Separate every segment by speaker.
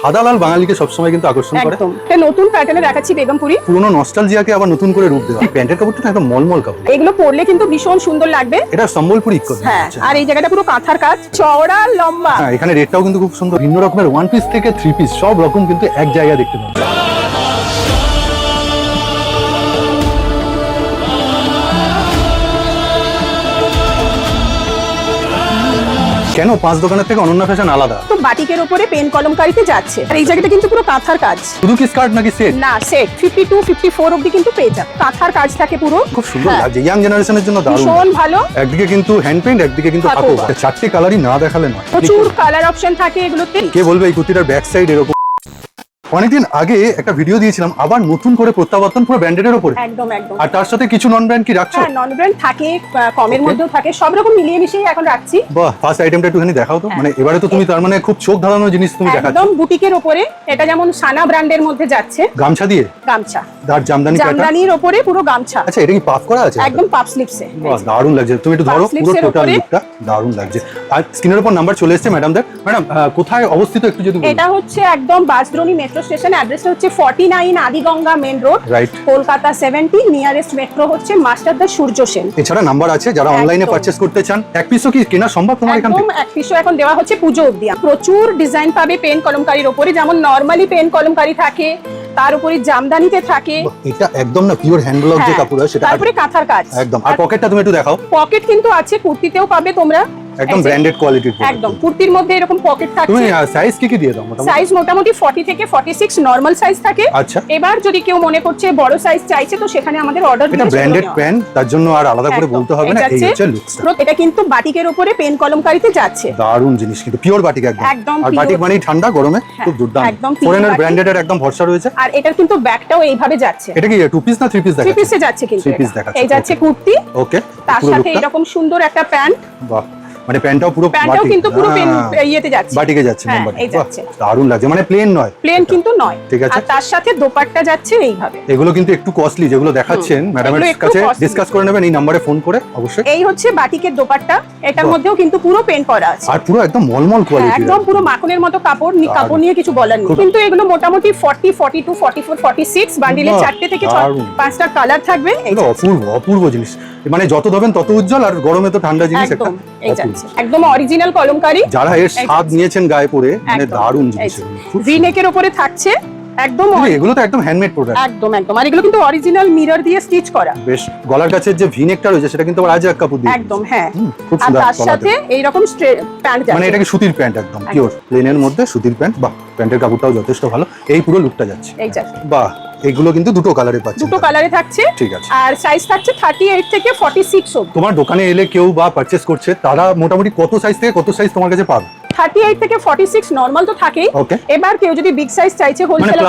Speaker 1: সাদা লাল বাঙালিকে সবসময় কিন্তু আকর্ষণ করে।
Speaker 2: একদম নতুন প্যাটার্নে দেখাচ্ছি বেগমপুরি,
Speaker 1: পুরনো নস্টালজিয়াকে আবার নতুন করে রূপ দেওয়া। প্যান্টের কাপড়টা একদম মলমল কাপড়,
Speaker 2: এগুলো পরলে কিন্তু ভীষণ সুন্দর লাগবে।
Speaker 1: এটা সম্বলপুরি ইক্কো।
Speaker 2: হ্যাঁ, আর এই জায়গাটা পুরো কাঁথার কাজ, চওড়া লম্বা।
Speaker 1: হ্যাঁ, এখানে রেটটাও কিন্তু খুব সুন্দর। ভিন্ন রকমের ওয়ান পিস থেকে থ্রি পিস সব রকম কিন্তু এক জায়গায় দেখতে পাবেন। কেন পাঁচ দোকানের থেকে অনন্যা ফ্যাশন আলাদা?
Speaker 2: তো বাটিকের উপরে পেন কলমকারিতে যাচ্ছে, আর এই জায়গাটা কিন্তু পুরো কাঁথার কাজ।
Speaker 1: শুধু কি স্কার্ট নাকি সেট?
Speaker 2: না, সেট 52 54 অবধি কিন্তু পেয়ে যাবে। কাঁথার কাজ থাকে পুরো,
Speaker 1: খুব সুন্দর লাগছে, ইয়াং জেনারেশনের জন্য দারুণ,
Speaker 2: ভীষণ ভালো।
Speaker 1: একদিকে কিন্তু হ্যান্ড পেইন্ট, একদিকে কিন্তু হাতে করা। চারটি কালারই না দেখালে নয়,
Speaker 2: প্রচুর কালার অপশন থাকে এগুলোতে।
Speaker 1: কে বলবে এই কুর্তিটার ব্যাক সাইড এরকম। অনেকদিন আগে একটা ভিডিও দিয়েছিলাম, আবার নতুন করে প্রত্যাবর্তন পুরো ব্র্যান্ডের উপরে।
Speaker 2: একদম একদম।
Speaker 1: আর তার সাথে কিছু নন ব্র্যান্ড কি রাখছো?
Speaker 2: হ্যাঁ, নন ব্র্যান্ড থাকে, কমের মধ্যেও থাকে, সব রকম মিলিয়ে মিশিয়ে এখন রাখছি।
Speaker 1: বাহ, ফার্স্ট আইটেমটা একটুখানি দেখাও তো। মানে এবারে তো তুমি তার মানে খুব চোখ ধাঁধানো জিনিস তুমি দেখাচ্ছ।
Speaker 2: একদম বুটিকের উপরে, এটা যেমন সানা ব্র্যান্ডের মধ্যে যাচ্ছে।
Speaker 1: গামছা দিয়ে?
Speaker 2: গামছা,
Speaker 1: আর জামদানি প্যাটার্ন।
Speaker 2: জামদানির উপরে পুরো গামছা।
Speaker 1: আচ্ছা, এটা কি পাফ করা আছে?
Speaker 2: একদম পাফ স্লিভসে।
Speaker 1: বাহ, দারুণ লাগছে। তুমি একটু ধরো পুরো টোটাল লুকটা, দারুণ লাগছে। আর স্ক্রিনের উপর নাম্বার চলে এসেছে ম্যাডামদের। ম্যাডাম কোথায় অবস্থিত একটু যদি বলেন।
Speaker 2: এটা হচ্ছে একদম বাসদ্রোণী মেট্রো স্টেশন, অ্যাড্রেসটা হচ্ছে 49 Adiganga main road,
Speaker 1: right,
Speaker 2: Kolkata 70। Nearest metro হচ্ছে মাস্টারদা সূর্য সেন।
Speaker 1: এছাড়া নাম্বার আছে, যারা অনলাইনে পারচেজ করতে চান। এক পিসও কি কেনা সম্ভব তোমার এখান থেকে?
Speaker 2: একদম এক পিসও এখন দেওয়া হচ্ছে পুজো অবধি। প্রচুর ডিজাইন পাবে পেন কলমকারির উপরে, যেমন নরমালি পেন কলমকারি থাকে, তার উপরে জামদানিতে থাকে।
Speaker 1: এটা একদম না পিওর হ্যান্ড ব্লক যে কাপড় আছে সেটা,
Speaker 2: তারপরে কাঁথার কাজ
Speaker 1: একদম। আর পকেটটা তুমি একটু দেখাও।
Speaker 2: পকেট কিন্তু আছে, কুর্তিতেও পাবে তোমরা,
Speaker 1: একদম ব্র্যান্ডেড কোয়ালিটির।
Speaker 2: একদম কুর্তির মধ্যে এরকম পকেট থাকে।
Speaker 1: তুমি সাইজ কি দিয়ে দাও মোটামুটি?
Speaker 2: সাইজ মোটামুটি 40 থেকে 46 নরমাল সাইজ থাকে।
Speaker 1: আচ্ছা,
Speaker 2: এবার যদি কেউ মনে করছে বড় সাইজ চাইছে, তো সেখানে আমাদের অর্ডার দিলে
Speaker 1: এটা ব্র্যান্ডেড প্যান্ট, তার জন্য আর আলাদা করে বলতে হবে না। এই হচ্ছে লুকসটা।
Speaker 2: এটা কিন্তু বাটিকের উপরে পেন কলমকারিতে যাচ্ছে।
Speaker 1: দারুণ জিনিস, কিন্তু পিওর বাটিক একদম।
Speaker 2: একদম
Speaker 1: আর বাটিক মানে ঠান্ডা গরমে খুব দুর্দান্ত।
Speaker 2: একদম
Speaker 1: ফরেনার ব্র্যান্ডেড এর একদম ভরসা রয়েছে।
Speaker 2: আর এটার কিন্তু ব্যাকটাও এইভাবে যাচ্ছে।
Speaker 1: এটা কি টু পিস না থ্রি পিস দেখাচ্ছে?
Speaker 2: থ্রি পিসে যাচ্ছে কিন্তু।
Speaker 1: থ্রি পিস দেখাচ্ছে।
Speaker 2: এই যাচ্ছে কুর্তি,
Speaker 1: ওকে,
Speaker 2: তার সাথে এরকম সুন্দর একটা প্যান্ট।
Speaker 1: বাহ, মানে প্যান্টটাও পুরো
Speaker 2: প্যান্টটাও কিন্তু পুরো ইয়েতে যাচ্ছে,
Speaker 1: বাটিকে যাচ্ছে।
Speaker 2: এই যাচ্ছে,
Speaker 1: দারুণ লাগছে, মানে প্লেন নয়,
Speaker 2: প্লেন কিন্তু নয়।
Speaker 1: ঠিক আছে।
Speaker 2: আর তার সাথে দোপাট্টা যাচ্ছে এইভাবে।
Speaker 1: এগুলো কিন্তু একটু কস্টলি, যেগুলো দেখাচ্ছেন ম্যাডামের কাছে ডিসকাস করে নেবেন এই নম্বরে ফোন করে অবশ্যই।
Speaker 2: এই হচ্ছে বাটিকের দোপাট্টা, এটার মধ্যেও কিন্তু পুরো পেন করা আছে,
Speaker 1: আর পুরো একদম মলমল কোয়ালিটি,
Speaker 2: একদম পুরো মাখনের মতো কাপড়। কাপড় নিয়ে কিছু বলার নেই। কিন্তু এগুলো মোটামুটি 40 42 44 46 বান্ডিলে 4টে থেকে 5টা কালার থাকবে।
Speaker 1: এটা অপূর্ব অপূর্ব জিনিস, মানে যত ধরবেন তত উজ্জ্বল। আর গরমে তো ঠান্ডা জিনিস একটা,
Speaker 2: এই যাচ্ছে একদম অরিজিনাল কলমকারি।
Speaker 1: যারা এর স্বাদ নিয়েছেন গায়ে পরে, মানে দারুণ জিনিস।
Speaker 2: ভি নেকের উপরে থাকছে একদম,
Speaker 1: এগুলো তো একদম হ্যান্ডমেড প্রোডাক্ট।
Speaker 2: একদম একদম। আর এগুলো কিন্তু অরিজিনাল মিরর দিয়ে স্টিচ করা।
Speaker 1: বেশ, গলার কাছে যে ভি নেকটা রয়েছে সেটা কিন্তু আজরাক কাপড় দিয়ে
Speaker 2: একদম। হ্যাঁ,
Speaker 1: খুব
Speaker 2: আর
Speaker 1: সুন্দর।
Speaker 2: তার সাথে এই রকম প্যান্ট যাচ্ছে,
Speaker 1: মানে এটা কি সুতির প্যান্ট, একদম পিওর প্লেনের মধ্যে সুতির প্যান্ট। বাহ, প্যান্টের কাপড়টাও যথেষ্ট ভালো। এই পুরো লুকটা যাচ্ছে,
Speaker 2: এই যাচ্ছে।
Speaker 1: বাহ, এগুলো কিন্তু দুটো কালারে পাচ্ছেন।
Speaker 2: দুটো কালারে থাকছে,
Speaker 1: ঠিক আছে।
Speaker 2: আর সাইজ থাকছে 38 থেকে 46 অবধি।
Speaker 1: তোমার দোকানে এলে কেউ বা পারচেজ করছে, তারা মোটামুটি কত সাইজ থেকে কত সাইজ তোমার কাছে পাবে?
Speaker 2: 38 থেকে 46 নরমাল তো থাকেই। এবার কেউ যদি বিগ সাইজ চাইছে, হোলসেল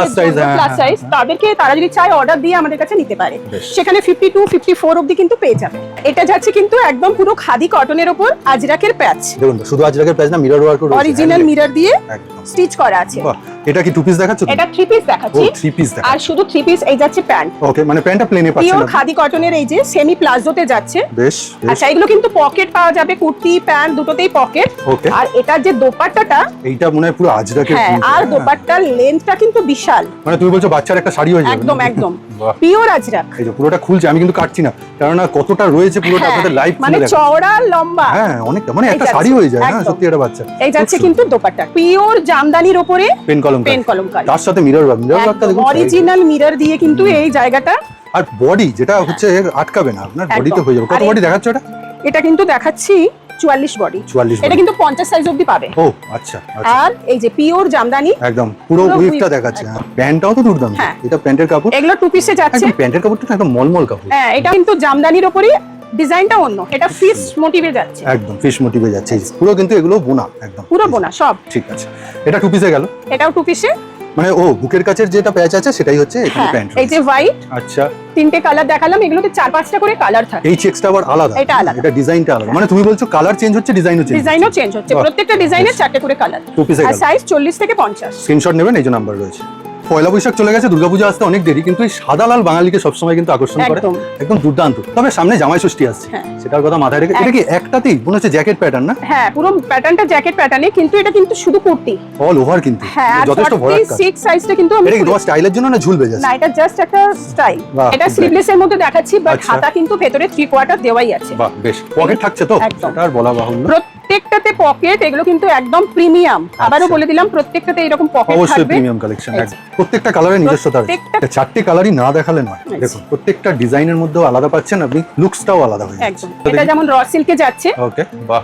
Speaker 2: প্লাস সাইজ, তাদেরকে তারা যদি চায় অর্ডার দিয়ে আমাদের কাছে নিতে পারে। সেখানে 52 54 অবধি কিন্তু পেয়ে যাবে। এটা যাচ্ছে কিন্তু একদম পুরো খাদি কটনের উপর আজরাকের প্যাচ।
Speaker 1: দেখুন, শুধু আজরাকের প্যাচ না, মিরর ওয়ার্ক রয়েছে,
Speaker 2: অরিজিনাল মিরর দিয়ে স্টিচ করা আছে।
Speaker 1: বাহ, এটা কি টু পিস দেখাচ্ছ?
Speaker 2: এটা থ্রি পিস দেখাচ্ছি।
Speaker 1: থ্রি পিস দেখাচ্ছি।
Speaker 2: আর শুধু থ্রি পিস। এই যাচ্ছে প্যান্ট।
Speaker 1: ওকে, মানে প্যান্টটা প্লেনে পাচ্ছেন।
Speaker 2: পিওর খাদি কটনের, এই যে সেমি প্লাজোতে যাচ্ছে।
Speaker 1: বেশ।
Speaker 2: আচ্ছা, এগুলো কিন্তু পকেট পাওয়া যাবে, কুর্তি প্যান্ট দুটোতেই পকেট।
Speaker 1: ওকে।
Speaker 2: আর এটার যে দোপাট্টাটা,
Speaker 1: এইটা মনে হয় পুরো আজরাকের।
Speaker 2: হ্যাঁ, আর দোপাট্টার লেন্থটা কিন্তু বিশাল।
Speaker 1: মানে তুমি বলছো বাচ্চার একটা শাড়ি হয়ে যাবে।
Speaker 2: একদম একদম পিওর আজরাক।
Speaker 1: এই যে পুরোটা খুলছে, আমি কিন্তু কাটছি না, কারণ কতটা রয়েছে পুরোটা আপনাদের লাইভ
Speaker 2: মানে চওড়া লম্বা।
Speaker 1: হ্যাঁ, অনেকটা, মানে একটা শাড়ি হয়ে যায়। হ্যাঁ, সত্যি এটা বাচ্চা।
Speaker 2: এই যাচ্ছে কিন্তু দোপাট্টা পিওর জামদানির উপরে
Speaker 1: পেন কলমকারি, তার সাথে মিরর ওয়ার্কটা দেখুন,
Speaker 2: অরিজিনাল মিরর দিয়ে কিন্তু এই জায়গাটা।
Speaker 1: আর বডি যেটা হচ্ছে আটকাবে না, আপনার বডিতে হয়ে যাবে। কত বডি দেখাচ্ছ এটা?
Speaker 2: এটা কিন্তু দেখাচ্ছি 44 বডি।
Speaker 1: 44।
Speaker 2: এটা কিন্তু 50 সাইজ অবধি পাবে।
Speaker 1: ও আচ্ছা।
Speaker 2: আর এই যে পিওর জামদানি,
Speaker 1: একদম পুরো উইফটা দেখাচ্ছে। প্যান্টটাও তো দুর্দান্ত। এটা প্যান্টের কাপড়।
Speaker 2: এগুলো টু পিসে যাচ্ছে।
Speaker 1: প্যান্টের কাপড়টা একদম মলমল কাপড়।
Speaker 2: হ্যাঁ, এটা কিন্তু জামদানির উপরে, ডিজাইনটা অন্য। এটা ফিশ মোটিভে যাচ্ছে,
Speaker 1: একদম ফিশ মোটিভে যাচ্ছে। পুরো কিন্তু এগুলো বোনা, একদম
Speaker 2: পুরো বোনা সব।
Speaker 1: ঠিক আছে, এটা টু পিসে গেল।
Speaker 2: এটাও টু পিসে।
Speaker 1: মানে বুকের কাছের যেটা প্যাচ আছে সেটাই হচ্ছে এখানে প্যান্ট।
Speaker 2: এই যে হোয়াইট।
Speaker 1: আচ্ছা,
Speaker 2: 3টে কালার দেখালাম, এগুলোতে 4-5টা করে কালার থাকে।
Speaker 1: এই চেকসটা আবার আলাদা,
Speaker 2: এটা আলাদা,
Speaker 1: এটা ডিজাইনটা আলাদা। মানে তুমি বলছো কালার চেঞ্জ হচ্ছে, ডিজাইনও
Speaker 2: চেঞ্জ হচ্ছে। প্রত্যেকটা ডিজাইনের 4টে করে কালার।
Speaker 1: টু পিসে
Speaker 2: আর সাইজ 40 থেকে 50।
Speaker 1: স্ক্রিনশট নেবেন, এই যে নাম্বার রয়েছে। পয়লা বৈশাখ চলে গেছে, দুর্গাপূজা আসতে অনেক দেরি, কিন্তু এই সাদা লাল বাঙালিকে সবসময় কিন্তু আকর্ষণ করে,
Speaker 2: একদম।
Speaker 1: একদম দুর্দান্ত। তবে সামনে জামাই ষষ্ঠী আসছে,
Speaker 2: হ্যাঁ।
Speaker 1: সেটার কথা মাথায় রেখে এটা কি একটাতেই মনে হচ্ছে জ্যাকেট প্যাটার্ন না?
Speaker 2: হ্যাঁ, পুরো প্যাটার্নটা জ্যাকেট প্যাটার্নে, কিন্তু এটা কিন্তু শুধু কুর্তি,
Speaker 1: অল ওভার কিন্তু
Speaker 2: হ্যাঁ। আর
Speaker 1: যথেষ্ট বড় কাজ।
Speaker 2: 46 সাইজটা কিন্তু আমি
Speaker 1: এটা কি তোমার স্টাইলের জন্য না ঝুলবে জাস্ট?
Speaker 2: না, এটা জাস্ট একটা স্টাইল।
Speaker 1: বাহ,
Speaker 2: এটা
Speaker 1: খুব
Speaker 2: স্লিভলেস এর মধ্যে দেখাচ্ছি, বাট
Speaker 1: আচ্ছা।
Speaker 2: হাতা কিন্তু ভেতরে 3/4 দেওয়াই আছে।
Speaker 1: বাহ, বেশ পকেট থাকছে তো,
Speaker 2: একদম।
Speaker 1: সেটা আর বলা বাহুল্য।
Speaker 2: প্রত্যেকটাতে পকেট, এগুলো কিন্তু একদম প্রিমিয়াম। আবারও বলে দিলাম, প্রত্যেকটাতে এরকম পকেট
Speaker 1: অবশ্যই
Speaker 2: থাকবে।
Speaker 1: প্রিমিয়াম কালেকশন,
Speaker 2: এই যে।
Speaker 1: প্রত্যেকটা কালারের নিজস্বতা আছে।
Speaker 2: প্রত্যেকটা-
Speaker 1: চারটি কালারই না দেখালে নয়।
Speaker 2: এই যে।
Speaker 1: দেখুন প্রত্যেকটা ডিজাইনের মধ্যেও আলাদা পাচ্ছেন আপনি, লুকসটাও আলাদা হয়ে যাচ্ছে।
Speaker 2: একদম। এটা যেমন র সিল্কে যাচ্ছে,
Speaker 1: ওকে, বাহ,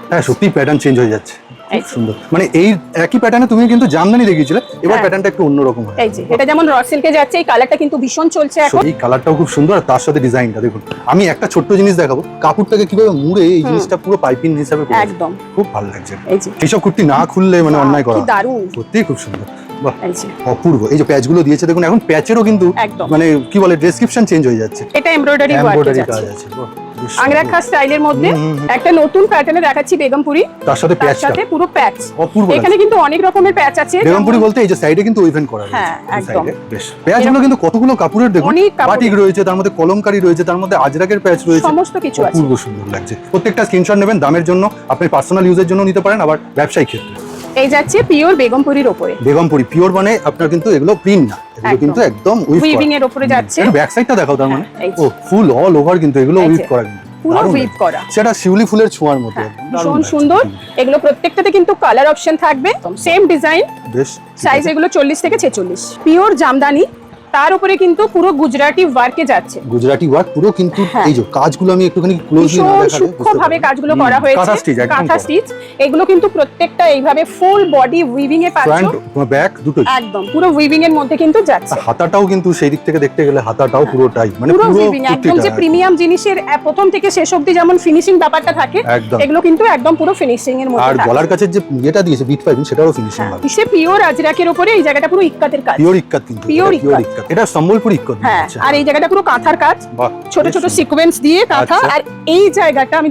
Speaker 1: হ্যাঁ সত্যি প্যাটার্ন চেঞ্জ হয়ে যাচ্ছে,
Speaker 2: এই
Speaker 1: খুব
Speaker 2: যে।
Speaker 1: সুন্দর। মানে এই একই প্যাটার্নে তুমি কিন্তু জামদানি দেখিয়েছিলে, এবার
Speaker 2: হ্যাঁ।
Speaker 1: প্যাটার্নটা একটু অন্যরকম হয়।
Speaker 2: এই যে এটা যেমন র সিল্কে যাচ্ছে, এই কালারটা কিন্তু ভীষণ চলছে এখন।
Speaker 1: এই কালারটাও খুব সুন্দর, আর তার সাথে ডিজাইনটা দেখুন। আমি একটা ছোট্ট জিনিস দেখাবো, কাপড়টাকে কিভাবে মুড়ে এই জিনিসটা পুরো পাইপিং হিসাবে করেছে।
Speaker 2: একদম।
Speaker 1: খুব ভালো লাগছে।
Speaker 2: এই যে
Speaker 1: এইসব কুর্তি না খুললে মানে অন্যায় করা
Speaker 2: কি
Speaker 1: হয়।
Speaker 2: দারুণ।
Speaker 1: সত্যি খুব সুন্দর, বাহ,
Speaker 2: এই যে
Speaker 1: অপূর্ব। এই যে প্যাচগুলো দিয়েছে দেখুন, এখন প্যাচেরও কিন্তু
Speaker 2: একদম।
Speaker 1: মানে কি বলে ডেসক্রিপশন চেঞ্জ হয়ে যাচ্ছে,
Speaker 2: এটা এমব্রয়ডারি ওয়ার্কে
Speaker 1: এমব্রয়ডারি কাজ
Speaker 2: যাচ্ছে,
Speaker 1: আছে। বাহ, বেশ সুন্দর।
Speaker 2: আংরাখা স্টাইলের মধ্যে একটা নতুন প্যাটার্নে দেখাচ্ছি বেগমপুরি,
Speaker 1: তার সাথে
Speaker 2: তার
Speaker 1: প্যাচটা
Speaker 2: সাথে পুরো প্যাচ।
Speaker 1: অপূর্ব
Speaker 2: এখানে কিন্তু অনেক রকমের প্যাচ আছে,
Speaker 1: বেগমপুরি
Speaker 2: যেমন-
Speaker 1: বলতে এই যে সাইডে কিন্তু ওইভেন করা
Speaker 2: হ্যাঁ,
Speaker 1: রয়েছে, এই
Speaker 2: একদম।
Speaker 1: সাইডে বেশ প্যাচগুলো কিন্তু কতগুলো কাপড়ের দেখুন,
Speaker 2: অনেক কাপড়ের।
Speaker 1: বাটিক রয়েছে, তার মধ্যে কলমকারী রয়েছে, তার মধ্যে আজরাকের প্যাচ রয়েছে,
Speaker 2: সমস্ত কিছু আছে।
Speaker 1: অপূর্ব সুন্দর লাগছে। প্রত্যেকটা স্ক্রিনশট নেবেন, দামের জন্য আপনি পার্সোনাল ইউজের জন্য নিতে পারেন, আবার ব্যবসায়িক ক্ষেত্রে।
Speaker 2: এই যাচ্ছে পিওর বেগমপুরির ওপরে,
Speaker 1: বেগমপুরি পিওর মানে আপনার কিন্তু এগুলো প্রিন্ট না, এগুলো
Speaker 2: একদম।
Speaker 1: কিন্তু একদম
Speaker 2: উইভিং এর ওপরে যাচ্ছে,
Speaker 1: একটু ব্যাক সাইডটা দেখাও, তার মানে
Speaker 2: হ্যাঁ, এই যে।
Speaker 1: ও ফুল অল ওভার কিন্তু এগুলো
Speaker 2: এই যে।
Speaker 1: উইভ করা কিন্তু
Speaker 2: পুরো
Speaker 1: দারুণ
Speaker 2: উইভ
Speaker 1: লাগছে।
Speaker 2: করা,
Speaker 1: সেটা শিউলি ফুলের ছোঁয়ার মতো
Speaker 2: হ্যাঁ,
Speaker 1: একদম, দারুণ
Speaker 2: ভীষণ
Speaker 1: লাগছে।
Speaker 2: সুন্দর। এগুলো প্রত্যেকটাতে কিন্তু কালার অপশন থাকবে, সেম ডিজাইন,
Speaker 1: বেশ
Speaker 2: সাইজ এগুলো 40 থেকে 46। পিওর জামদানি, তার উপরে কিন্তু পুরো গুজরাটি ওয়ার্কে যাচ্ছে,
Speaker 1: গুজরাটি ওয়ার্ক পুরো কিন্তু
Speaker 2: হ্যাঁ।
Speaker 1: এই যে কাজগুলো আমি একটুখানি ক্লোজলি না
Speaker 2: ভীষণ
Speaker 1: দেখালে
Speaker 2: সূক্ষ্মভাবে কাজগুলো করা হয়েছে,
Speaker 1: কাঁথা স্টিচ একদম
Speaker 2: কাঁথা স্টিচ। এগুলো কিন্তু প্রত্যেকটা এইভাবে ফুল বডি উইভিং এ পাচ্ছ,
Speaker 1: ফ্রন্ট ব্যাক দুটোই।
Speaker 2: একদম পুরো উইভিং এর মধ্যে কিন্তু যাচ্ছে,
Speaker 1: হাতাটাও কিন্তু সেই দিক থেকে দেখতে গেলে হাতাটাও পুরোটাই মানে
Speaker 2: পুরো
Speaker 1: পুরো
Speaker 2: উইভিং একদম। যে
Speaker 1: কুর্তিটা,
Speaker 2: প্রিমিয়াম জিনিসের প্রথম থেকে শেষ অবধি যেমন ফিনিশিং ব্যাপারটা থাকে,
Speaker 1: একদম।
Speaker 2: এগুলো কিন্তু একদম পুরো ফিনিশিং এর
Speaker 1: আর
Speaker 2: মধ্যে থাকে।
Speaker 1: গলার কাছে যে ইয়েটা দিয়েছে বিট পাইপিং, সেটাও ফিনিশিং
Speaker 2: হ্যাঁ,
Speaker 1: ভালো,
Speaker 2: সে পিওর আজরাকের উপরে এই জায়গাটা পুরো ইক্কাতের কাজ,
Speaker 1: পিওর ইক্কাত কিন্তু,
Speaker 2: Pure
Speaker 1: পিওর
Speaker 2: ইক্কাত।
Speaker 1: ইক্কাত। এটা সম্বলপুর ইক্কাত।
Speaker 2: হ্যাঁ।
Speaker 1: আচ্ছা।
Speaker 2: আর এই জায়গাটা পুরো কাঁথার কাজ,
Speaker 1: বাহ,
Speaker 2: ছোট
Speaker 1: বেশ
Speaker 2: ছোট
Speaker 1: সুন্দর।
Speaker 2: সিকোয়েন্স দিয়ে কাঁথা।
Speaker 1: আচ্ছা।
Speaker 2: আর এই জায়গাটা আমি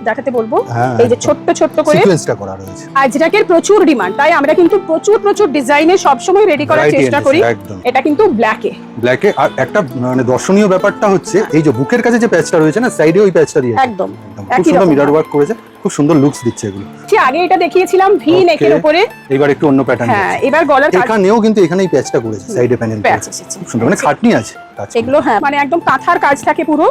Speaker 2: দেখাতে বলবো,
Speaker 1: হ্যাঁ,
Speaker 2: এই যে ছোট্ট ছোট্ট করে
Speaker 1: সিকোয়েন্সটা করা রয়েছে,
Speaker 2: আজরাকের প্রচুর ডিমান্ড, তাই আমরা কিন্তু প্রচুর প্রচুর ডিজাইনে সবসময় রেডি করার
Speaker 1: Variety
Speaker 2: চেষ্টা
Speaker 1: এনেছে,
Speaker 2: করি।
Speaker 1: একদম।
Speaker 2: এটা কিন্তু ব্ল্যাকে,
Speaker 1: ব্ল্যাকে। আর একটা মানে দর্শনীয় ব্যাপারটা হচ্ছে এই যে বুকের কাছে যে প্যাচটা রয়েছে না, সাইডে ওই প্যাচটা দিয়েছে,
Speaker 2: একদম
Speaker 1: খুব
Speaker 2: একই
Speaker 1: সুন্দর
Speaker 2: রকম।
Speaker 1: মিরর ওয়ার্ক করেছে, খুব সুন্দর লুকস দিচ্ছে এগুলো।
Speaker 2: যে আগে এটা দেখিয়েছিলাম ভি
Speaker 1: Okay.
Speaker 2: নেকের উপরে,
Speaker 1: এবার একটু অন্য প্যাটার্ন।
Speaker 2: হ্যাঁ এবার গলার কাজ
Speaker 1: এখানেও কিন্তু এখানেই প্যাচটা করেছে, সাইডে প্যানেল
Speaker 2: প্যাচ এসেছে।
Speaker 1: খুব সুন্দর, মানে খাটনি আছে কাজ করে।
Speaker 2: এগুলো হ্যাঁ মানে একদম কাঁথার কাজ থাকে পুরো।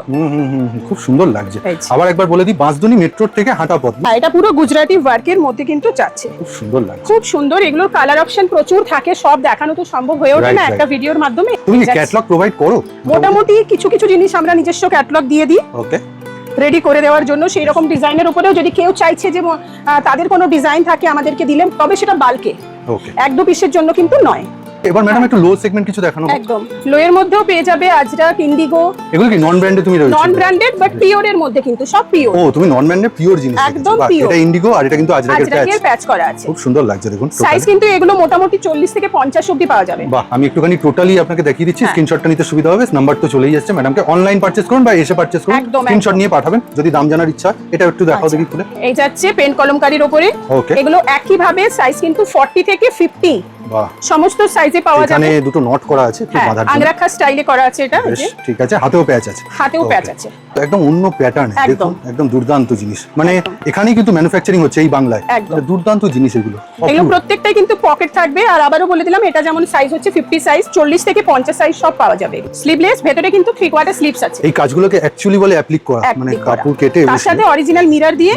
Speaker 1: খুব সুন্দর লাগছে।
Speaker 2: এই যে।
Speaker 1: আবার একবার বলে দিই, বাঁশদনি মেট্রোর থেকে হাঁটা পথ,
Speaker 2: হ্যাঁ, এটা পুরো গুজরাটি ওয়ার্কের মধ্যে কিন্তু যাচ্ছে,
Speaker 1: খুব সুন্দর লাগছে।
Speaker 2: খুব সুন্দর। এগুলোর কালার অপশন প্রচুর থাকে, সব দেখানো তো সম্ভব হয়ে ওঠে
Speaker 1: Right,
Speaker 2: না
Speaker 1: right.
Speaker 2: একটা ভিডিওর মাধ্যমে।
Speaker 1: তুমি কি
Speaker 2: যাচ্ছে।
Speaker 1: ক্যাটালগ প্রোভাইড করো?
Speaker 2: মোটামুটি কিছু কিছু জিনিস আমরা নিজস্ব ক্যাটালগ দিয়ে দিই
Speaker 1: ওকে,
Speaker 2: রেডি করে দেওয়ার জন্য। সেই রকম ডিজাইনের উপরেও যদি কেউ চাইছে যে তাদের কোনো ডিজাইন থাকে আমাদেরকে দিলে, তবে সেটা বালকে,
Speaker 1: ওকে।
Speaker 2: এক দু পিসের জন্য কিন্তু নয়।
Speaker 1: এবার ম্যাডাম একটু লো সেগমেন্ট কিছু দেখানো।
Speaker 2: একদম লোয়ের মধ্যেও পেয়ে যাবে আজরাক, ইন্ডিগো,
Speaker 1: এগুলো কি নন ব্র্যান্ডে তুমি রয়েছে?
Speaker 2: নন ব্র্যান্ডেড বাট পিওরের মধ্যে কিন্তু সব পিওর,
Speaker 1: ও তুমি নন ব্র্যান্ডে পিওর জিনিস রেখেছো।
Speaker 2: একদম
Speaker 1: বাহ,
Speaker 2: pure।
Speaker 1: এটা ইন্ডিগো আর এটা কিন্তু আজরাকের প্যাচ,
Speaker 2: আজরাকের প্যাচ করা আছে।
Speaker 1: খুব সুন্দর লাগছে দেখুন।
Speaker 2: সাইজ কিন্তু এগুলো মোটামুটি 40 থেকে 50 অবধি পাওয়া যাবে।
Speaker 1: বাহ, আমি একটুখানি টোটালি আপনাকে দেখিয়ে দিচ্ছি,
Speaker 2: হ্যাঁ।
Speaker 1: স্ক্রিনশটটা নিতে সুবিধা হবে। নাম্বার তো চলেই যাচ্ছে, ম্যাডামকে অনলাইন পারচেজ করুন বা এসে পারচেজ করুন,
Speaker 2: একদম,
Speaker 1: স্ক্রিনশট
Speaker 2: একদম।
Speaker 1: নিয়ে পাঠাবেন যদি দাম জানার ইচ্ছা হয়। এটা একটু দেখাও
Speaker 2: আচ্ছা।
Speaker 1: দেখি খুলে।
Speaker 2: এই যাচ্ছে পেন কলমকারীর উপরে,
Speaker 1: ওকে,
Speaker 2: এগুলো একই ভাবে সাইজ কিন্তু 40 থেকে 50
Speaker 1: বাহ,
Speaker 2: সমস্ত সাইজে পাওয়া
Speaker 1: এখানে
Speaker 2: যাবে।
Speaker 1: দুটো নট করা আছে একটু
Speaker 2: হ্যাঁ,
Speaker 1: বাঁধার জন্য।
Speaker 2: আংরাখা স্টাইলে করা আছে এটা, এই
Speaker 1: বেশ,
Speaker 2: যে
Speaker 1: ঠিক আছে। হাতেও প্যাচ আছে,
Speaker 2: হাতেও
Speaker 1: Okay.
Speaker 2: প্যাচ আছে।
Speaker 1: একদম অন্য প্যাটার্ন,
Speaker 2: একদম।
Speaker 1: দেখুন একদম দুর্দান্ত জিনিস। মানে
Speaker 2: একদম।
Speaker 1: এখানেই কিন্তু ম্যানুফ্যাকচারিং হচ্ছে এই বাংলায়,
Speaker 2: একদম।
Speaker 1: মানে দুর্দান্ত জিনিস এগুলো,
Speaker 2: এগুলো
Speaker 1: অপূর্ব।
Speaker 2: প্রত্যেকটাই কিন্তু পকেট থাকবে। আর আবারও বলে দিলাম, এটা যেমন সাইজ হচ্ছে 50 সাইজ, 40 থেকে 50 সাইজ সব পাওয়া যাবে। স্লিভলেস, ভেতরে কিন্তু 3/4 স্লিভস আছে,
Speaker 1: এই কাজগুলোকে অ্যাকচুয়ালি বলে অ্যাপ্লিক করা, মানে
Speaker 2: Applique করা।
Speaker 1: কাপড় কেটে
Speaker 2: তার সাথে অরিজিনাল মিরর দিয়ে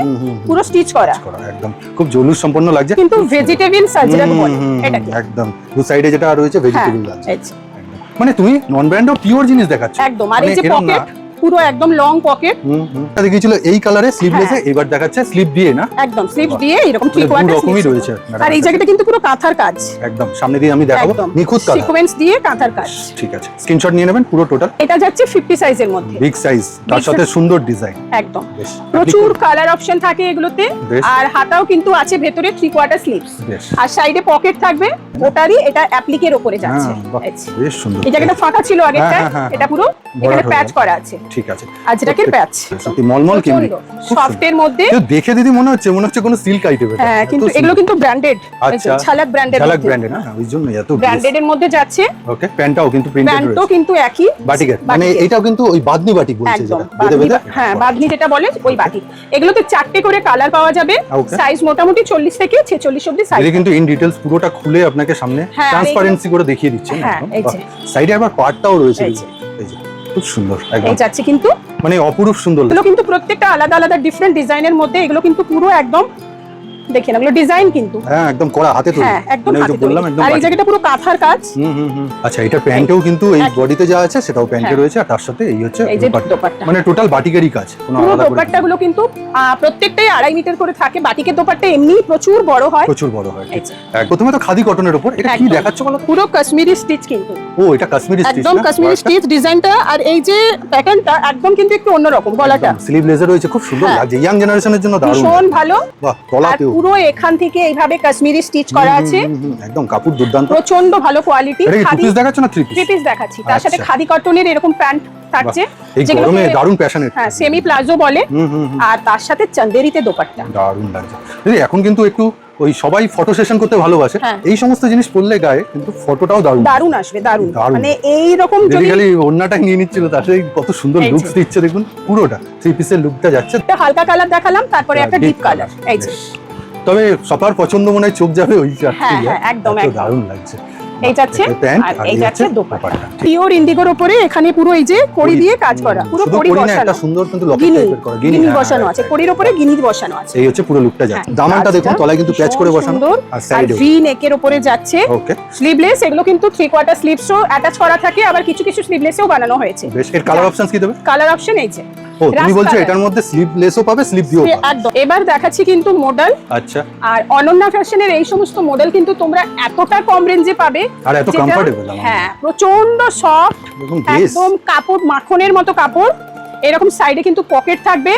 Speaker 2: পুরো স্টিচ করা,
Speaker 1: করা, একদম খুব জলুস সম্পন্ন লাগছে।
Speaker 2: কিন্তু ভেজিটেবল সাজরাক বলে এটা কি।
Speaker 1: একদম দু সাইডে যেটা রয়েছে
Speaker 2: হ্যাঁ,
Speaker 1: ভেজিটেবল লাগছে,
Speaker 2: এই যে।
Speaker 1: একদম। মানে তুমি নন ব্র্যান্ড ও পিওর জিনিস দেখাচ্ছ
Speaker 2: একদম। আর এই
Speaker 1: মানে
Speaker 2: যে
Speaker 1: এরম না।
Speaker 2: পকেট, পুরো একদম লং পকেট,
Speaker 1: এটা দেখিয়েছিল এই কালারে স্লিভলেসে,
Speaker 2: হ্যাঁ।
Speaker 1: এবার দেখাচ্ছে স্লিভ দিয়ে না,
Speaker 2: একদম স্লিভস
Speaker 1: বাহ।
Speaker 2: দিয়ে এরকম
Speaker 1: মানে
Speaker 2: 3/4
Speaker 1: দু রকমই
Speaker 2: sleeves।
Speaker 1: রয়েছে
Speaker 2: আর এই জায়গাটা কিন্তু পুরো কাঁথার কাজ,
Speaker 1: একদম সামনে দিয়ে আমি দেখাবো,
Speaker 2: একদম
Speaker 1: নিখুঁত কালার।
Speaker 2: সিকোয়েন্স দিয়ে কাঁথার কাজ।
Speaker 1: ঠিক আছে, স্ক্রিনশট নিয়ে নেবেন পুরো টোটাল।
Speaker 2: এটা যাচ্ছে 50 সাইজের মধ্যে,
Speaker 1: বিগ সাইজ, তার
Speaker 2: Big
Speaker 1: সাথে
Speaker 2: size।
Speaker 1: সুন্দর ডিজাইন,
Speaker 2: একদম
Speaker 1: বেশ
Speaker 2: প্রচুর কালার অপশন থাকে এগুলোতে।
Speaker 1: বেশ।
Speaker 2: আর হাতাও কিন্তু আছে ভেতরে 3/4 স্লিভস,
Speaker 1: বেশ,
Speaker 2: আর সাইডে পকেট থাকবে। ওটারই এটা অ্যাপ্লিকের উপরে যাচ্ছে,
Speaker 1: হ্যাঁ, বাহ,
Speaker 2: এই যে।
Speaker 1: বেশ সুন্দর।
Speaker 2: এই জায়গাটা ফাঁকা ছিল আগেরটা,
Speaker 1: হ্যাঁ, হ্যাঁ, হ্যাঁ।
Speaker 2: এটা পুরো
Speaker 1: ভরাট
Speaker 2: এখানে
Speaker 1: হয়ে
Speaker 2: প্যাচ
Speaker 1: গেছে।
Speaker 2: করা আছে।
Speaker 1: ঠিক আছে।
Speaker 2: আজরাকের প্যাচ
Speaker 1: সত্যি মলমল কিন্তু
Speaker 2: সফটের মধ্যে
Speaker 1: দেখে দিদি মনে হচ্ছে কোনো সিল্ক আইটেম।
Speaker 2: হ্যাঁ, কিন্তু এগুলো কিন্তু ব্র্যান্ডেড।
Speaker 1: আচ্ছা,
Speaker 2: ঝালাক ব্র্যান্ডেড,
Speaker 1: ঝালাক ব্র্যান্ডেড না, ওই জন্য এত
Speaker 2: ব্র্যান্ডেড এর মধ্যে যাচ্ছে।
Speaker 1: ওকে, প্যান্টটাও কিন্তু প্রিন্টেড রয়েছে,
Speaker 2: প্যান্টও কিন্তু একই
Speaker 1: বাটিকের, মানে এটাও কিন্তু ওই বাদনি বাটিক বলছে যেটা বেদে বেদে।
Speaker 2: হ্যাঁ, বাদনি যেটা বলে ওই বাটিক। এগুলোতে 4টে করে কালার পাওয়া যাবে, সাইজ মোটামুটি 40 থেকে 46 অবধি সাইজ।
Speaker 1: এটা কিন্তু ইন ডিটেইলস পুরোটা খুলে আপনাকে সামনে ট্রান্সপারেন্সি করে দেখিয়ে দিচ্ছেন।
Speaker 2: হ্যাঁ, এই যে
Speaker 1: সাইডে আবার পার্টটাও রয়েছে, এই যে খুব সুন্দর একদম।
Speaker 2: এই যাচ্ছে কিন্তু
Speaker 1: মানে অপরূপ সুন্দর।
Speaker 2: এগুলো কিন্তু প্রত্যেকটা আলাদা আলাদা ডিফারেন্ট ডিজাইনের মধ্যে, এগুলো কিন্তু পুরো একদম দেখেন এগুলো ডিজাইন কিন্তু
Speaker 1: হ্যাঁ একদম করা হাতে তৈরি।
Speaker 2: হ্যাঁ, একদম
Speaker 1: মানে
Speaker 2: হাতে
Speaker 1: যে বললাম
Speaker 2: তৈরি।
Speaker 1: একদম
Speaker 2: আর এই জায়গাটা পুরো কাঁথার কাজ।
Speaker 1: আচ্ছা, এটা প্যান্টেও কিন্তু এই বডিতে যা আছে সেটাও প্যান্টে রয়েছে, আর তার সাথে এই হচ্ছে
Speaker 2: এই যে দোপাট্টা,
Speaker 1: মানে টোটাল বাটিকেরই কাজ।
Speaker 2: পুরো দোপাট্টাগুলো কিন্তু প্রত্যেকটাই 2.5 মিটার করে থাকে। বাটিকের দোপাট্টা এমনি প্রচুর বড় হয়,
Speaker 1: প্রচুর বড় হয়। প্রথমে তো খাদি কটনের উপর, এটা কি দেখাচ্ছ বলো?
Speaker 2: পুরো কাশ্মীরি স্টিচ কিন্তু।
Speaker 1: ও, এটা কাশ্মীরি স্টিচ,
Speaker 2: একদম কাশ্মীরি স্টিচ ডিজাইনটা। আর এই যে প্যাটার্নটা একদম কিন্তু একটু অন্যরকম, গলাটা
Speaker 1: স্লিভ লেজার রয়েছে, খুব সুন্দর লাগছে, ইয়াং জেনারেশনের জন্য দারুণ,
Speaker 2: ভীষণ ভালো।
Speaker 1: বাহ,
Speaker 2: আর
Speaker 1: গলাতেও
Speaker 2: পুরো এখান থেকে এইভাবে কাশ্মীরি স্টিচ করা আছে,
Speaker 1: একদম কাপড় দুর্দান্ত,
Speaker 2: প্রচন্ড ভালো কোয়ালিটি।
Speaker 1: এটা কি টু পিস দেখাচ্ছ না থ্রি
Speaker 2: পিস দেখাচ্ছি, তার সাথে খাদি কটনের এরকম প্যান্ট থাকছে,
Speaker 1: এই গরমে দারুণ প্যাশনেট।
Speaker 2: হ্যাঁ, সেমি প্লাজো বলে, আর তার সাথে চান্দেরিতে দোপাট্টা
Speaker 1: দারুণ লাগছে। দিদি এখন কিন্তু একটু ওই সবাই ফটো সেশন করতে ভালোবাসে, এই সমস্ত জিনিস পরলে গায়ে কিন্তু ফটোটাও দারুণ
Speaker 2: আসবে, দারুণ। মানে এই রকম যদি
Speaker 1: খালি ওন্নাটা নিয়ে নিচ্ছিল, তার সাথে কত সুন্দর লুকস দিচ্ছে দেখুন, পুরোটা থ্রি পিসের লুকটা যাচ্ছে।
Speaker 2: একটা হালকা কালার দেখালাম, তারপরে একটা ডিপ কালার। এই যে
Speaker 1: তবে সবার পছন্দ মনে হয় চোখ যাবে ওই চারটি,
Speaker 2: একদম
Speaker 1: দারুণ লাগছে।
Speaker 2: এই যাচ্ছে আর এই যাচ্ছে দোপাট্টা, পিওর ইন্ডিগোর উপরে এখানে পুরো এই যে কড়ি দিয়ে কাজ করা, পুরো কড়ি বসানো,
Speaker 1: একটা সুন্দর কিন্তু লকেট টাইপের করা
Speaker 2: গিনি বসানো আছে, কড়ির উপরে গিনি বসানো আছে।
Speaker 1: এই হচ্ছে পুরো লুকটা যাচ্ছে। দামানটা দেখুন, তলায় কিন্তু প্যাচ করে বসানো, আর সাইডে
Speaker 2: ভি নেকের উপরে যাচ্ছে।
Speaker 1: ওকে,
Speaker 2: স্লিভলেস, এগুলো কিন্তু 3/4 স্লিভসও অ্যাটাচ করা থাকে, আবার কিছু কিছু স্লিভলেসও বানানো হয়েছে।
Speaker 1: বেশ, এর কালার অপশনস কি দেবে?
Speaker 2: কালার অপশন এই যে,
Speaker 1: ও তুমি বলছো এটার মধ্যে স্লিভলেসও পাবে, স্লিভ দিয়েও পাবে,
Speaker 2: একদম। এবার দেখাচ্ছি কিন্তু মডেল।
Speaker 1: আচ্ছা,
Speaker 2: আর অনন্যা ফ্যাশনের এই সমস্ত মডেল কিন্তু তোমরা এতটা কম রেঞ্জে পাবে,
Speaker 1: আর এত কমফোর্টেবল।
Speaker 2: হ্যাঁ, প্রচন্ড সফট, একদম কাপড় মাখনের মতো কাপড়। এরকম সাইডে কিন্তু পকেট থাকবে,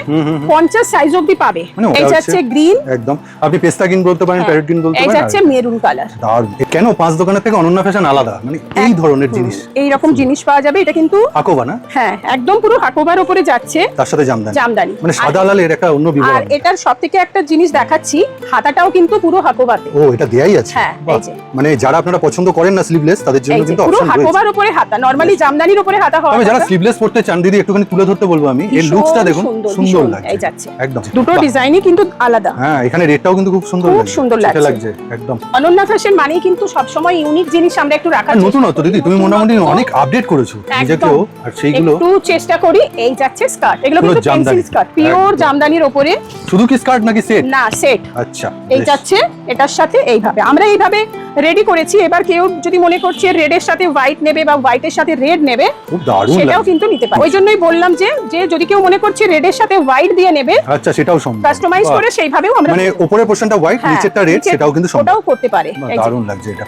Speaker 2: 50 সাইজ অবধি পাবে। এই যাচ্ছে গ্রিন,
Speaker 1: একদম আপনি পেস্তা গ্রিন বলতে পারেন, প্যারেট গ্রিন বলতে পারেন।
Speaker 2: এই যাচ্ছে মেরুন কালার।
Speaker 1: দারুণ। কেন 5 দোকানের থেকে অনন্যা ফ্যাশন আলাদা, মানে এই ধরনের জিনিস,
Speaker 2: এই রকম জিনিস পাওয়া যাবে। এটা কিন্তু
Speaker 1: হাকোবা না?
Speaker 2: হ্যাঁ, একদম পুরো হাকোবার উপরে যাচ্ছে,
Speaker 1: তার সাথে জামদানি, মানে সাদা লাল এর একটা অন্য বিবরণ।
Speaker 2: আর এটার সবথেকে একটা জিনিস দেখাচ্ছি, হাতাটাও কিন্তু পুরো হাকোবাতে।
Speaker 1: ও, এটা দেয়াই আছে।
Speaker 2: হ্যাঁ, এই যে,
Speaker 1: মানে যারা আপনারা পছন্দ করেন না স্লিভলেস, তাদের জন্য কিন্তু
Speaker 2: পুরো
Speaker 1: অপশন রয়েছে।
Speaker 2: হাকোবার উপরে হাতা, নরমালি জামদানির উপরে হাতা হয়।
Speaker 1: তবে যারা স্লিভলেস পড়তে চান দিদি, একটুখানি তুলে ধরতে বলবো আমি, এর লুকসটা দেখুন, সুন্দর লাগছে।
Speaker 2: এই যাচ্ছে
Speaker 1: একদম,
Speaker 2: দুটো ডিজাইনই কিন্তু আলাদা।
Speaker 1: হ্যাঁ, এখানে রেটটাও কিন্তু খুব সুন্দর
Speaker 2: লাগছে
Speaker 1: একদম।
Speaker 2: অনন্যা ফ্যাশন মানেই কিন্তু সব সময় ইউনিক জিনিস আমরা একটু রাখার চেষ্টা করি।
Speaker 1: নতুনত্ব দিদি, তুমি মোটামুটি অনেক আপডেট করেছো নিজেকেও, আর সেইগুলো
Speaker 2: একটু চেষ্টা করি। এই যাচ্ছে স্কার্ট, এগুলো কিন্তু পেন্সিল স্কার্ট, পিওর জামদানির উপরে।
Speaker 1: শুধু কি স্কার্ট নাকি সেট?
Speaker 2: না, সেট।
Speaker 1: আচ্ছা,
Speaker 2: এই যাচ্ছে এটার সাথে এইভাবে আমরা এইভাবে রেডি করেছি। এবার কেউ যদি মনে করছে রেডের সাথে হোয়াইট নেবে বা হোয়াইটের সাথে রেড নেবে,
Speaker 1: খুব দারুণ,
Speaker 2: সেটাও কিন্তু নিতে পারে। ওই জন্যই বললাম যে যদি কেউ মনে করছে রেডের সাথে হোয়াইট দিয়ে নেবে,
Speaker 1: আচ্ছা, সেটাও সম্ভব,
Speaker 2: কাস্টমাইজ করে সেইভাবেও আমরা,
Speaker 1: মানে উপরের পোরশনটা হোয়াইট, নিচেরটা রেড, সেটাও কিন্তু সম্ভব,
Speaker 2: ওটাও করতে পারে।
Speaker 1: দারুণ লাগছে এটা।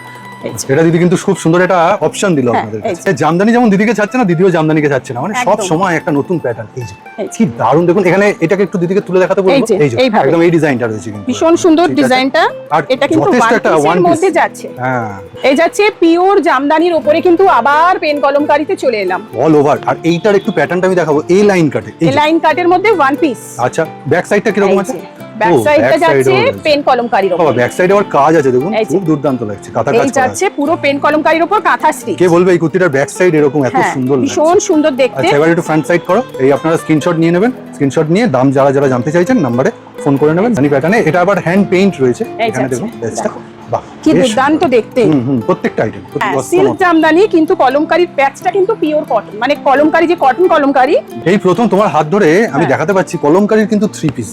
Speaker 1: এটা দিদি কিন্তু খুব সুন্দর একটা অপশন দিল আপনাদের কাছে। জামদানি যেমন দিদিকে ছাড়ছে না, দিদিও জামদানিকে ছাড়ছে না, মানে সব সময় একটা নতুন প্যাটার্ন। এই যে কি দারুণ, দেখুন এখানে এটাকে একটু দিদিকে তুলে দেখাতে বলবো। এই যে একদম এই ডিজাইনটা রয়েছে, কিন্তু
Speaker 2: ভীষণ সুন্দর ডিজাইনটা। আর এটা কিন্তু ওয়ান পিসের মধ্যে যাচ্ছে।
Speaker 1: হ্যাঁ,
Speaker 2: এই যাচ্ছে পিওর জামদানির উপরে, কিন্তু আবার পেন কলমকারীতে চলে এলাম
Speaker 1: অল ওভার। আর এইটার একটু প্যাটার্নটা আমি দেখাবো, এই লাইন কাটে,
Speaker 2: এই লাইন কাটের মধ্যে ওয়ান পিস।
Speaker 1: আচ্ছা, ব্যাক সাইডটা কি রকম আছে?
Speaker 2: ব্যাক সাইডটা যাচ্ছে পেন কলমকারীর উপর।
Speaker 1: ব্যাক সাইডে আবার কাজ আছে, দেখুন খুব দুর্দান্ত লাগছে, কাঁথা কাজ করা।
Speaker 2: এই যাচ্ছে পুরো পেন কলমকারীর উপর কাঁথা স্টিচ।
Speaker 1: কে বলবে এই কুর্তিটার ব্যাক সাইড এরকম এত সুন্দর লাগছে?
Speaker 2: ভীষণ সুন্দর দেখতে।
Speaker 1: আচ্ছা, এবার একটু ফ্রন্ট সাইড করো। এই আপনারা স্ক্রিনশট নিয়ে নেবেন, স্ক্রিনশট নিয়ে দাম যারা জানতে চাইছেন নম্বরে ফোন করে নেবেন। জানি প্যাটার্নে এটা আবার হ্যান্ড পেইন্ট রয়েছে, এখানে দেখুন পেজটা, বাহ
Speaker 2: কি দুর্দান্ত দেখতে।
Speaker 1: প্রত্যেকটা আইটেম
Speaker 2: সিল্ক জামদানি, কিন্তু কলমকারীর প্যাচটা কিন্তু পিওর কটন, মানে কলমকারী যে কটন কলমকারী।
Speaker 1: এই প্রথম তোমার হাত ধরে আমি দেখাতে পাচ্ছি কলমকারীর কিন্তু 3 পিস।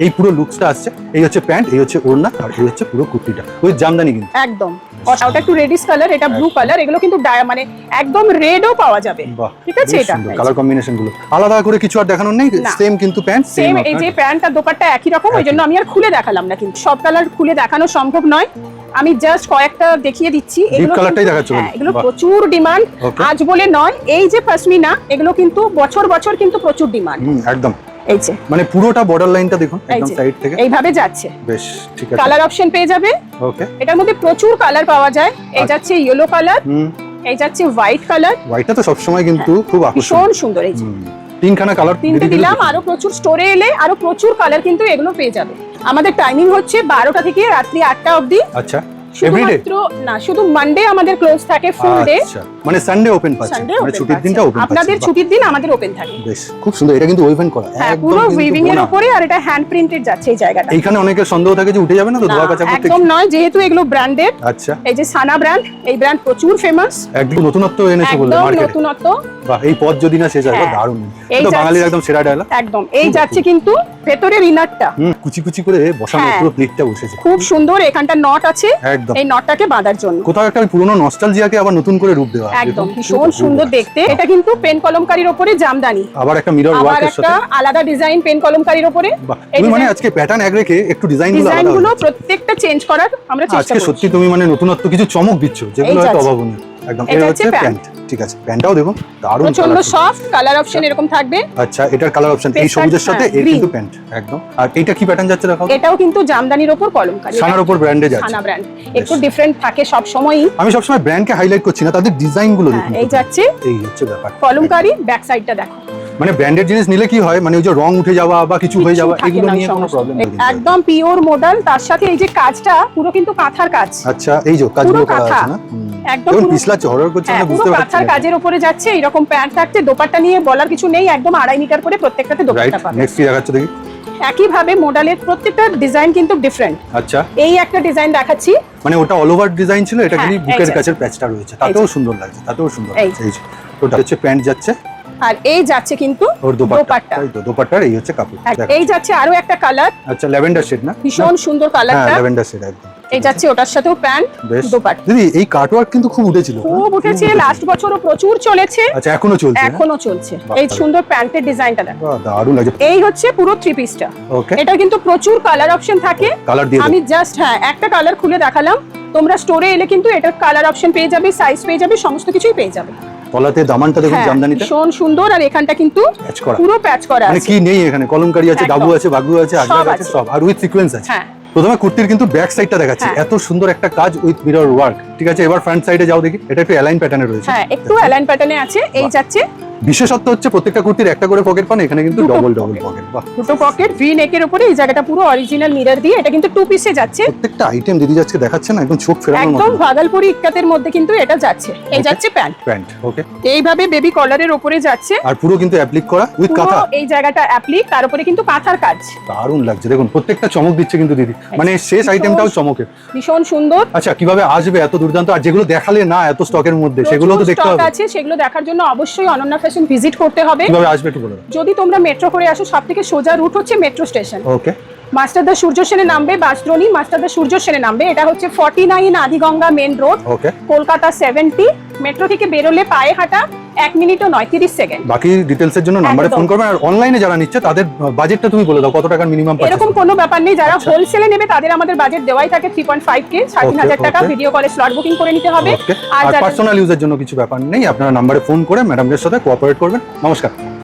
Speaker 1: এই পুরো লুকসটা আসছে, এই হচ্ছে প্যান্ট, এই হচ্ছে ওড়না, আর এই হচ্ছে পুরো কুর্তিটা ওই জামদানি কিন্তু
Speaker 2: একদম। ওটা একটু রেডিশ কালার, এটা ব্লু কালার, এগুলো কিন্তু মানে একদম রেডও পাওয়া যাবে। ঠিক আছে, এটা
Speaker 1: কালার কম্বিনেশন গুলো আলাদা করে কিছু আর দেখানোর নেই, সেম কিন্তু প্যান্ট
Speaker 2: সেম। এই যে প্যান্ট আর দোপাট্টা একই রকম, ওই জন্য আমি আর খুলে দেখালাম না, কিন্তু সব কালার খুলে দেখানো সম্ভব নয়। আমি জাস্ট কয়েকটা দেখিয়ে দিচ্ছি। এগুলো প্রচুর ডিমান্ড, আজ বলে নয়। এই যে পশমিনা, এগুলো কিন্তু বছর বছর কিন্তু প্রচুর ডিমান্ড।
Speaker 1: একদম।
Speaker 2: এই যে
Speaker 1: মানে পুরোটা বর্ডার লাইনটা দেখুন, একদম সাইড থেকে
Speaker 2: এইভাবে যাচ্ছে।
Speaker 1: বেশ, ঠিক আছে।
Speaker 2: কালার অপশন পেয়ে যাবে।
Speaker 1: ওকে,
Speaker 2: এটার মধ্যে প্রচুর কালার পাওয়া যায়। এই যাচ্ছে ইয়েলো কালার, এই যাচ্ছে হোয়াইট কালার।
Speaker 1: হোয়াইটটা তো সব সময় কিন্তু খুব আকর্ষণীয়,
Speaker 2: ভীষণ সুন্দর। এই যে
Speaker 1: তিনখানা কালার
Speaker 2: তিনটে দিলাম, আরো প্রচুর স্টোরে এলে আরো প্রচুর কালার কিন্তু এগুলো পেয়ে যাবে। আমাদের টাইমিং হচ্ছে 12টা থেকে রাত্রি 8টা অবধি।
Speaker 1: আচ্ছা,
Speaker 2: শুধুমাত্র না, শুধু মানডে আমাদের ক্লোজ থাকে ফুল ডে।
Speaker 1: আচ্ছা, মানে সানডে ওপেন পাচ্ছে, মানে ছুটির দিনটা ওপেন পাচ্ছে।
Speaker 2: আপনাদের ছুটির দিন আমাদের ওপেন থাকে।
Speaker 1: বেশ, খুব সুন্দর। এটা কিন্তু ওয়েভেন করা,
Speaker 2: একদম পুরো উইভিং এর উপরে, আর এটা হ্যান্ড প্রিন্টেড যাচ্ছে এই জায়গাটা।
Speaker 1: এইখানে অনেকের সন্দেহ থাকে যে উঠে যাবে না তো ধোয়া কাচা করতে?
Speaker 2: একদম নয়, যেহেতু এগুলো ব্র্যান্ডেড।
Speaker 1: আচ্ছা,
Speaker 2: এই যে সানা ব্র্যান্ড, এই ব্র্যান্ড প্রচুর ফেমাস।
Speaker 1: একদম নতুনত্ব এনেছে বলে
Speaker 2: একদম
Speaker 1: মার্কেটে।
Speaker 2: নতুনত্ব।
Speaker 1: বাহ, এই পথ যদি না শেষ হয়, দারুণ। এটা বাঙালির একদম সেরা ডায়লগ।
Speaker 2: একদম। এই যাচ্ছে কিন্তু ভেতরের ইনারটা
Speaker 1: কুচি কুচি করে বসানো, পুরো প্লেটটা বসেছে
Speaker 2: খুব সুন্দর। এখানটা নট আছে,
Speaker 1: একদম
Speaker 2: এই নটটাকে বাঁধার জন্য।
Speaker 1: কোথাও একটা পুরনো নস্টালজিয়াকে আবার নতুন করে রূপ দেওয়া,
Speaker 2: একদম ভীষণ সুন্দর দেখতে। এটা কিন্তু পেন কলমকারীর উপরে জামদানি,
Speaker 1: আবার একটা মিরর
Speaker 2: আবার
Speaker 1: ওয়ার্কের
Speaker 2: একটা
Speaker 1: সাথে
Speaker 2: আলাদা ডিজাইন পেন কলমকারীর উপরে।
Speaker 1: তুমি মানে আজকে প্যাটার্ন এক রেখে একটু ডিজাইনগুলো
Speaker 2: প্রত্যেকটা চেঞ্জ করার আমরা চেষ্টা
Speaker 1: আজকে
Speaker 2: করছি।
Speaker 1: সত্যি তুমি মানে নতুনত্ব কিছু চমক দিচ্ছ, যেগুলো হয়তো অভাবনীয়। একদম। এটা হচ্ছে প্যান্ট, ঠিক আছে। প্যান্টটাও দেখুন দারুণ,
Speaker 2: প্রচন্ড সফট। কালার অপশন এরকম থাকবে।
Speaker 1: আচ্ছা, এটার কালার অপশন এই সবুজের সাথে এর কিন্তু প্যান্ট একদম। আর এইটা কি প্যাটার্ন যাচ্ছে দেখাও?
Speaker 2: এটাও কিন্তু জামদানির উপর কলমকারী,
Speaker 1: সানার উপর ব্র্যান্ডে যাচ্ছে।
Speaker 2: সানা ব্র্যান্ড একটু ডিফারেন্ট থাকে সব সময়ই।
Speaker 1: আমি সবসময় ব্র্যান্ডকে হাইলাইট করছি না, তাদের ডিজাইনগুলো দেখুন।
Speaker 2: এই যাচ্ছে,
Speaker 1: এই হচ্ছে ব্যাপার।
Speaker 2: কলমকারী ব্যাক সাইডটা দেখো।
Speaker 1: মানে ব্র্যান্ডেড জিনিস নিলে কি হয়, মানে ওই যে রং উঠে যাওয়া বা কিছু হয়ে যাওয়া, এগুলো নিয়ে কোনো প্রবলেম নেই।
Speaker 2: একদম পিওর মডেল। তার সাথে এই যে কাজটা পুরো কিন্তু কাঁথার কাজ।
Speaker 1: আচ্ছা, এই যে কাজগুলো করা আছে না,
Speaker 2: একদম
Speaker 1: পিছলাচ্ছে, হরর করছে না, বুঝতে পারছি।
Speaker 2: কাঁথার কাজের উপরে যাচ্ছে। এরকম প্যান্ট থাকতে দোপাট্টা নিয়ে বলার কিছু নেই, একদম 2.5 মিটার করে প্রত্যেকটাতে দোপাট্টা পাবে।
Speaker 1: নেক্সট কি দেখাচ্ছ দেখি?
Speaker 2: একই ভাবে মডেলের প্রত্যেকটা ডিজাইন কিন্তু ডিফারেন্ট।
Speaker 1: আচ্ছা,
Speaker 2: এই একটা ডিজাইন দেখাচ্ছি,
Speaker 1: মানে ওটা অল ওভার ডিজাইন ছিল, এটা খালি বুকের কাছের প্যাচটা রয়েছে, তাতেও সুন্দর লাগছে, তাতেও সুন্দর লাগছে। এই যে ওটা হচ্ছে প্যান্ট যাচ্ছে,
Speaker 2: আর এই যাচ্ছে কিন্তু
Speaker 1: ওর দোপাট্টা। এই তো দোপাট্টার এই হচ্ছে কাপড়।
Speaker 2: এই যাচ্ছে আরো একটা কালার।
Speaker 1: আচ্ছা, ল্যাভেন্ডার শেড না?
Speaker 2: ভীষণ সুন্দর কালারটা।
Speaker 1: হ্যাঁ, ল্যাভেন্ডার শেড একদম।
Speaker 2: এই যাচ্ছে ওটার সাথেও প্যান্ট, দোপাট্টা।
Speaker 1: দিদি, এই কাটওয়ার্ক কিন্তু খুব উঠেছিল,
Speaker 2: খুব উঠেছে। লাস্ট বছরও প্রচুর চলেছে।
Speaker 1: আচ্ছা, এখনো চলছে?
Speaker 2: এখনো চলছে। এই সুন্দর প্যান্টের ডিজাইনটা দেখো,
Speaker 1: বাহ, দারুণ লাগছে।
Speaker 2: এই হচ্ছে পুরো 3 পিসটা।
Speaker 1: ওকে,
Speaker 2: এটা কিন্তু প্রচুর কালার অপশন থাকে।
Speaker 1: কালার দিয়ে
Speaker 2: আমি জাস্ট একটা কালার খুলে দেখালাম। তোমরা স্টোরে এলে কিন্তু এটার কালার অপশন পেয়ে যাবে, সাইজ পেয়ে যাবে, সমস্ত কিছুই পেয়ে যাবে।
Speaker 1: তলাতে দামানটা দেখুন জামদানিটা
Speaker 2: ভীষণ সুন্দর। আর এখানটা কিন্তু
Speaker 1: প্যাচ করা,
Speaker 2: পুরো প্যাচ করা
Speaker 1: মানে
Speaker 2: আছে।
Speaker 1: কি নেই এখানে? কলমকারী আছে, ডাবু আছে, বাগরু আছে, আজরাক আছে, সব। আর উইথ সিকোয়েন্স আছে।
Speaker 2: হ্যাঁ,
Speaker 1: প্রথমে কুর্তির কিন্তু ব্যাক সাইডটা দেখাচ্ছি, এত সুন্দর একটা কাজ উইথ মিরর ওয়ার্ক। ঠিক আছে, এবার ফ্রন্ট সাইডে যাও দেখি। এটা একটু অ্যালাইন প্যাটার্নে রয়েছে।
Speaker 2: হ্যাঁ, একটু অ্যালাইন প্যাটার্নে আছে। এই যাচ্ছে
Speaker 1: বিশেষত্ব হচ্ছে প্রত্যেকটা কুর্তির একটা করে পকেট পান, এখানে কিন্তু ডবল পকেট। বাহ,
Speaker 2: দুটো পকেট, ভি নেকের উপরে এই জায়গাটা পুরো অরিজিনাল মিরর দিয়ে। এটা কিন্তু 2 পিসে যাচ্ছে।
Speaker 1: প্রত্যেকটা আইটেম দিদি যাচ্ছে দেখাচ্ছে না, একদম চোখ ফেরানোর মতো।
Speaker 2: একদম ভাগলপুরি ইক্কাতের মধ্যে কিন্তু এটা যাচ্ছে। এই যাচ্ছে প্যান্ট।
Speaker 1: ওকে,
Speaker 2: এইভাবে বেবি কলারের উপরে যাচ্ছে,
Speaker 1: আর পুরো কিন্তু অ্যাপ্লিক করা উইথ কাঁথা।
Speaker 2: এই জায়গাটা অ্যাপ্লিক, তার উপরে কিন্তু কাঁথার কাজ।
Speaker 1: দারুণ লাগছে দেখুন, প্রত্যেকটা চমক দিচ্ছে কিন্তু দিদি, মানে শেষ আইটেমটাও চমকের।
Speaker 2: ভীষণ সুন্দর।
Speaker 1: আচ্ছা, কিভাবে আসবে এত দুর্দান্ত? আর যেগুলো দেখালে না এত স্টকের মধ্যে, সেগুলো তো দেখতে হবে।
Speaker 2: আছে, সেগুলো দেখার জন্য অবশ্যই অনন্যা ফ্যাশন ভিজিট করতে হবে।
Speaker 1: কিভাবে আসবে একটু বলো।
Speaker 2: যদি তোমরা মেট্রো করে আসো, সবথেকে সোজা রুট হচ্ছে মেট্রো স্টেশন।
Speaker 1: ওকে,
Speaker 2: মাস্টারদা সূর্য সেনে নামবে, বাসদ্রোণী মাস্টারদা সূর্য সেনে নামবে। এটা হচ্ছে 49 আদিগঙ্গা মেন রোড,
Speaker 1: ওকে,
Speaker 2: কলকাতা 70। মেট্রো থেকে বেরোলে পায়ে হাঁটা 1 মিনিটও নয়, 30 সেকেন্ড।
Speaker 1: বাকি ডিটেলস এর জন্য নম্বরে ফোন করবেন। আর অনলাইনে যারা নিচ্ছে তাদের বাজেটটা তুমি বলে দাও, কত টাকার মিনিমাম পাচ্ছে?
Speaker 2: এরকম কোনো ব্যাপার নেই। যারা হোলসেলে নেবে তাদের আমাদের বাজেট দেওয়াই থাকে 3.5K, 3,500 টাকা। ভিডিও কলে স্লট বুকিং করে নিতে হবে।
Speaker 1: আর পার্সোনাল ইউজের জন্য কিছু ব্যাপার নেই, আপনারা নম্বরে ফোন করে ম্যাডামদের সাথে কোঅপারেট করবেন। নমস্কার।